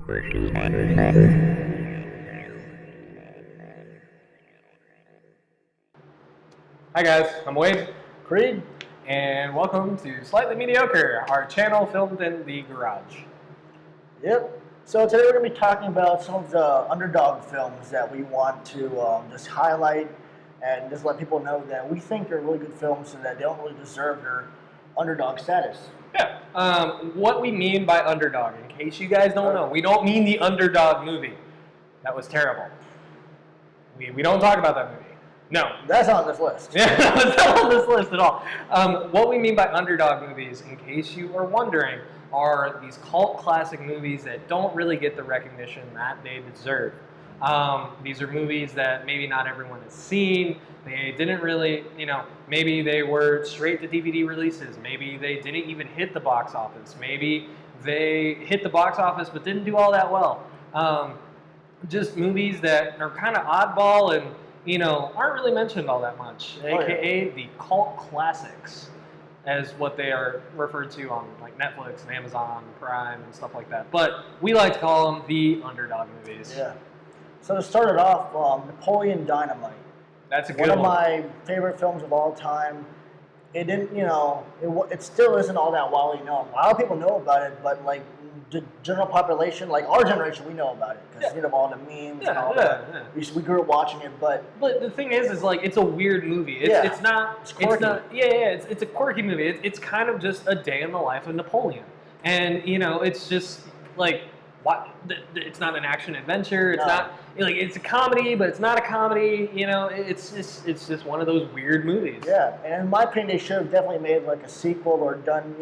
Hi guys, I'm Wade, Creed? and welcome to Slightly Mediocre, our channel filmed in the garage. Yep. So today we're going to be talking about some of the Underdog films that we want to just highlight and just let people know that we think they're really good films and that they don't really deserve their underdog status. Yeah, what we mean by underdog, in case you guys don't know, we don't mean the Underdog movie. That was terrible. We don't talk about that movie. No. That's not on this list. Yeah, that's not on this list at all. What we mean by underdog movies, in case you are wondering, are these cult classic movies that don't really get the recognition that they deserve. These are movies that maybe not everyone has seen. They didn't really, maybe they were straight to DVD releases. Maybe they didn't even hit the box office. Maybe they hit the box office but didn't do all that well. Just movies that are kind of oddball and aren't really mentioned all that much, aka the cult classics, as what they are referred to on like Netflix and Amazon Prime and stuff like that. But we like to call them the underdog movies. Yeah. So to start it off, Napoleon Dynamite. That's a good one. One of my favorite films of all time. It didn't, it still isn't all that widely known. A lot of people know about it, but like the general population, like our generation, we know about it because all the memes and all that. Yeah. We grew up watching it, but the thing is like it's a weird movie. It's a quirky movie. It's kind of just a day in the life of Napoleon, and it's just like what. It's not an action adventure. It's not like it's a comedy, but it's not a comedy. It's just one of those weird movies. Yeah, and in my opinion, they should have definitely made like a sequel or done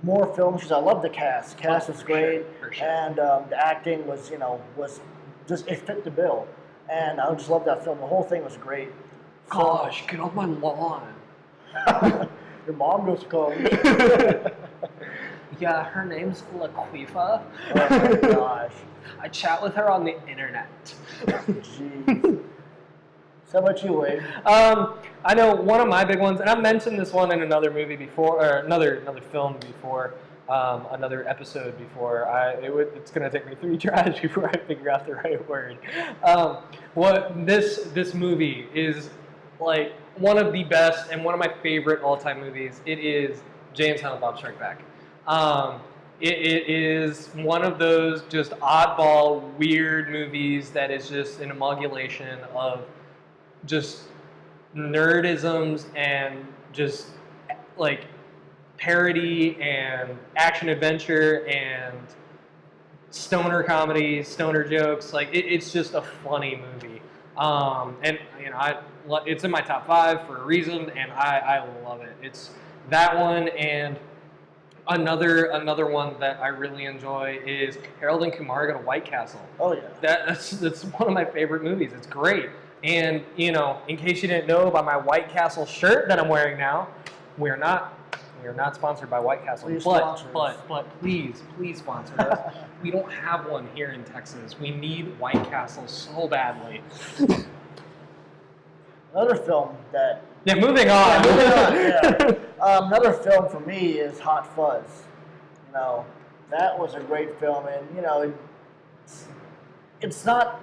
more films, because I love the cast. Cast was great, for sure. And the acting was just it fit the bill, and I just love that film. The whole thing was great. Gosh, get off my lawn! Your mom goes to college. Yeah, her name's Laquifa. Oh my gosh! I chat with her on the internet. Jeez. So how about you, Wade? I know one of my big ones, and I've mentioned this one in another movie before, or another film before, another episode before. It's going to take me 3 tries before I figure out the right word. This movie is like one of the best and one of my favorite all-time movies. It is Jay & Silent Bob Strike Back. It is one of those just oddball, weird movies that is just an amalgamation of just nerdisms and just like parody and action adventure and stoner comedy, stoner jokes. Like it's just a funny movie. And it's in my top 5 for a reason, and I love it. It's that one, and another one that I really enjoy is Harold and Kumar Go to White Castle. Oh yeah. That's one of my favorite movies. It's great. And, in case you didn't know by my White Castle shirt that I'm wearing now, we are not sponsored by White Castle. But please sponsor us. We don't have one here in Texas. We need White Castle so badly. Another film that... Yeah, moving on. Another film for me is Hot Fuzz. That was a great film, and, it's not,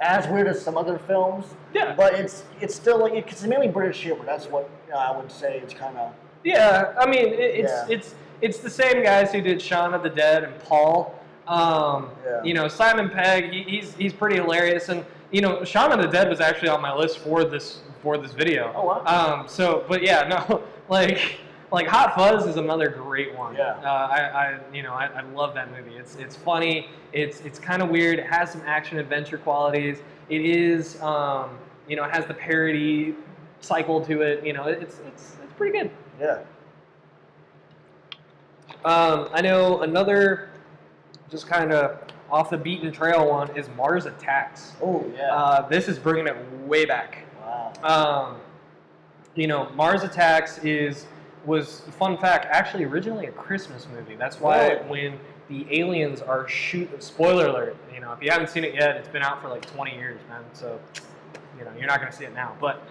as weird as some other films. Yeah. But it's still like it's mainly British humor. That's what I would say. It's kind of. Yeah, I mean it's the same guys who did Shaun of the Dead and Paul. Simon Pegg. He's pretty hilarious, and Shaun of the Dead was actually on my list for this video. Oh wow. Like Hot Fuzz is another great one. Yeah. I love that movie. It's funny. It's kind of weird. It has some action adventure qualities. It is it has the parody cycle to it. It's pretty good. Yeah. I know another just kind of off the beaten trail one is Mars Attacks. Oh yeah. This is bringing it way back. Wow. Mars Attacks was, fun fact, actually originally a Christmas movie. That's why when the aliens are spoiler alert, if you haven't seen it yet, it's been out for like 20 years, man. So, you're not going to see it now. But,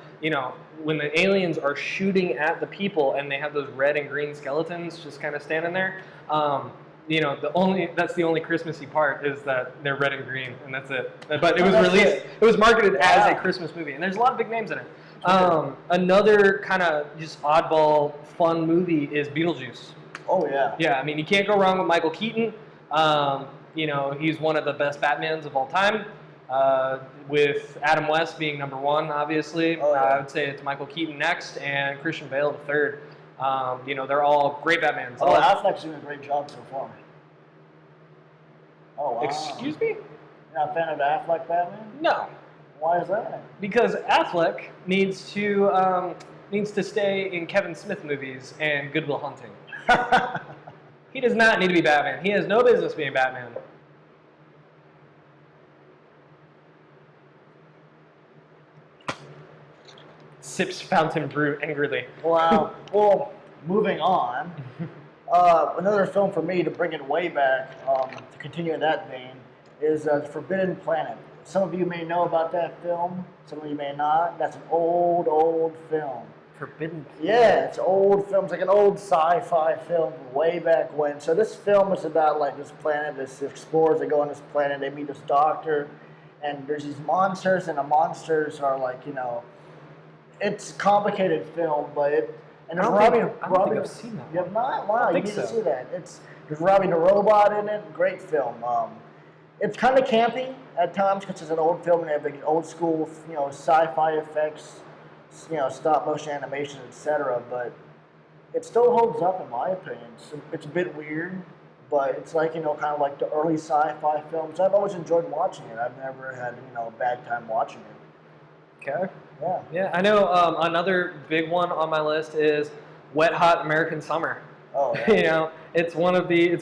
when the aliens are shooting at the people and they have those red and green skeletons just kind of standing there, that's the only Christmassy part is that they're red and green, and that's it. But it Oh, was that's released. it. It was marketed as a Wow. Christmas movie, and there's a lot of big names in it. Sure. Another kind of just oddball, fun movie is Beetlejuice. Oh yeah. Yeah, I mean, you can't go wrong with Michael Keaton. He's one of the best Batmans of all time. With Adam West being number one, obviously. Oh, yeah. I would say it's Michael Keaton next and Christian Bale the third. They're all great Batmans. Oh, Affleck's doing a great job so far. Oh wow. Excuse me? You're not a fan of the Affleck Batman? No, Why is that? because Affleck needs to stay in Kevin Smith movies and Good Will Hunting. He does not need to be Batman. He has no business being Batman. Sips fountain brew angrily. Wow. Well, moving on. Another film for me to bring it way back, to continue in that vein, is Forbidden Planet. Some of you may know about that film. Some of you may not. That's an old film. Forbidden. Yeah, it's an old film. It's like an old sci-fi film from way back when. So this film is about like this planet, this explorers that go on this planet. They meet this doctor, and there's these monsters, and the monsters are like, it's a complicated film, but I don't think I've seen that You have one. not? Wow, you think need to so. see that. There's Robbie the Robot in it. Great film. It's kind of campy at times because it's an old film and they have like old school, sci-fi effects, stop motion animation, etc. But it still holds up in my opinion. It's a bit weird, but it's like kind of like the early sci-fi films. I've always enjoyed watching it. I've never had a bad time watching it. Okay. Yeah. Yeah, I know. Another big one on my list is Wet Hot American Summer. Oh yeah. It's one of the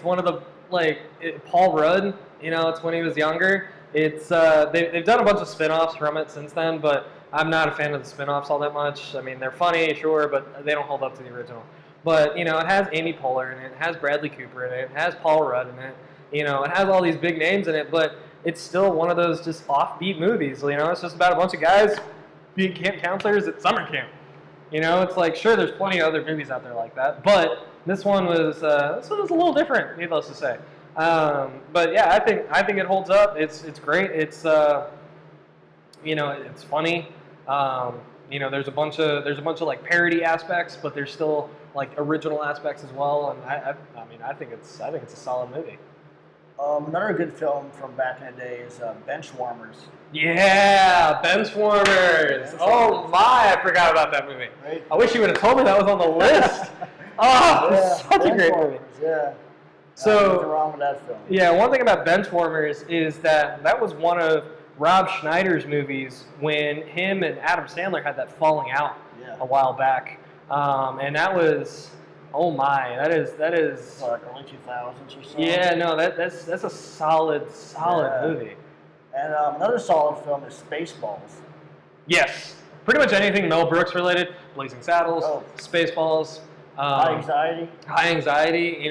Paul Rudd. It's when he was younger. It's they've done a bunch of spin-offs from it since then, but I'm not a fan of the spin-offs all that much. I mean, they're funny, sure, but they don't hold up to the original. But it has Amy Poehler in it, it has Bradley Cooper in it, it has Paul Rudd in it. It has all these big names in it, but it's still one of those just offbeat movies. It's just about a bunch of guys being camp counselors at summer camp. It's like, sure, there's plenty of other movies out there like that, but this one was a little different, needless to say. But yeah, I think it holds up. It's great. It's it's funny. There's a bunch of like parody aspects, but there's still like original aspects as well. And I think it's a solid movie. Another good film from back in the day is Benchwarmers. Yeah, Benchwarmers. Oh my, I forgot about that movie. Right? I wish you would have told me that was on the list. Oh, Yeah, such a great movie. Benchwarmers, yeah. So, nothing wrong with that film. yeah, one thing about Benchwarmers is that was one of Rob Schneider's movies when him and Adam Sandler had that falling out Yeah. a while back. And that was, oh my, that is Like early 2000s or so. yeah, no, that's a solid Yeah. movie. And another solid film is Spaceballs. Yes, pretty much anything Mel Brooks related, Blazing Saddles, Oh. Spaceballs, High Anxiety. High Anxiety,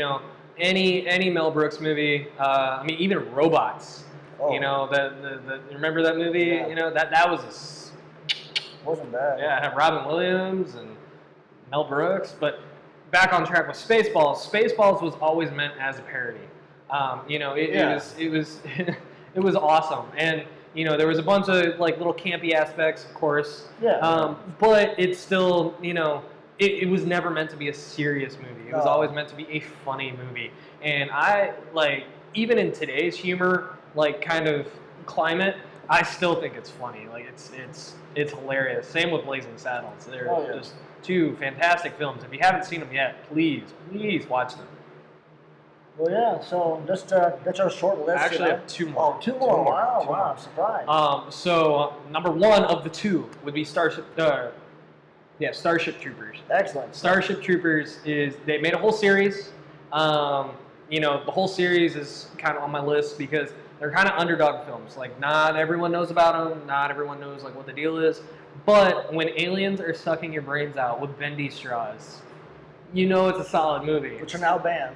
any Mel Brooks movie. Even Robots. Oh. Remember that movie? Yeah. That was Wasn't bad. yeah, it had Robin Williams and Mel Brooks. But back on track with Spaceballs. Spaceballs was always meant as a parody. It was it was awesome, and there was a bunch of like little campy aspects, of course. Yeah. But it's still It was never meant to be a serious movie. It was No. always meant to be a funny movie. And I even in today's humor, kind of climate, I still think it's funny. Like it's hilarious. Same with Blazing Saddles. They're Oh, yeah. just two fantastic films. If you haven't seen them yet, please watch them. Well, yeah. So just that's our short list. I actually have two more. Oh, two more. Wow. Two more. Wow. I'm surprised. So number one of the two would be Starship Troopers. Excellent. Starship Troopers they made a whole series. The whole series is kind of on my list because they're kind of underdog films. Like, not everyone knows about them. Not everyone knows what the deal is. But when aliens are sucking your brains out with bendy straws, it's a solid movie. Which are now banned.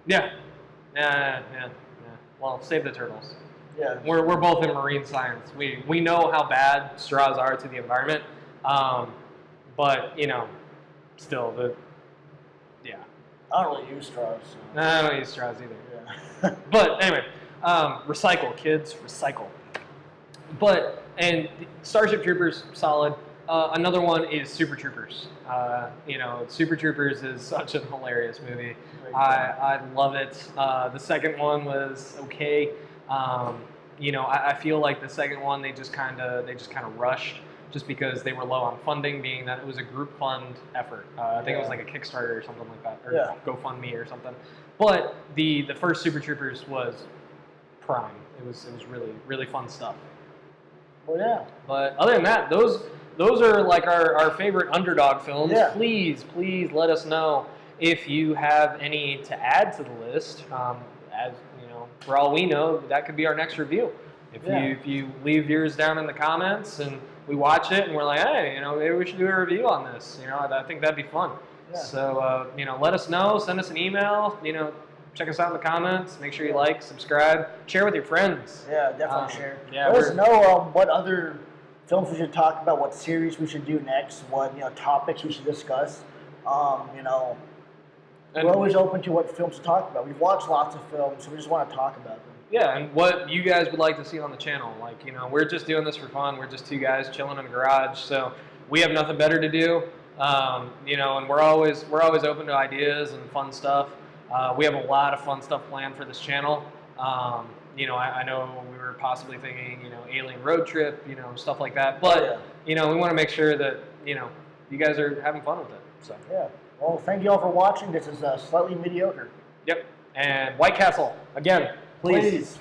Yeah. Yeah. Well, save the turtles. Yeah. We're both in marine science. We know how bad straws are to the environment. But still yeah. I don't really use straws. So. No, I don't use straws either. Yeah. But anyway, recycle, kids, recycle. And Starship Troopers, solid. Another one is Super Troopers. Super Troopers is such a hilarious movie. I love it. The second one was okay. I feel like the second one they just kind of rushed just because they were low on funding, being that it was a group fund effort. I think it was like a Kickstarter or something like that, or GoFundMe or something. But the first Super Troopers was prime. It was really really fun stuff. Well, yeah. But other than that, those are like our favorite Underdog films. Yeah. Please let us know if you have any to add to the list. As you know, for all we know, that could be our next review. If you leave yours down in the comments and we watch it and we're like, hey, maybe we should do a review on this. I think that'd be fun. Yeah. So let us know. Send us an email. Check us out in the comments. Make sure you like, subscribe, share with your friends. Yeah, definitely share. Yeah, let us know what other films we should talk about, what series we should do next, what topics we should discuss. We're always open to what films to talk about. We've watched lots of films, so we just want to talk about them. Yeah, and what you guys would like to see on the channel. Like, we're just doing this for fun. We're just two guys chilling in a garage, so we have nothing better to do. And we're always open to ideas and fun stuff. We have a lot of fun stuff planned for this channel. I know we were possibly thinking, alien road trip, stuff like that. But, we want to make sure that, you guys are having fun with it. So. Yeah. Well, thank you all for watching. This is Slightly Mediocre. Yep. And White Castle, again, please.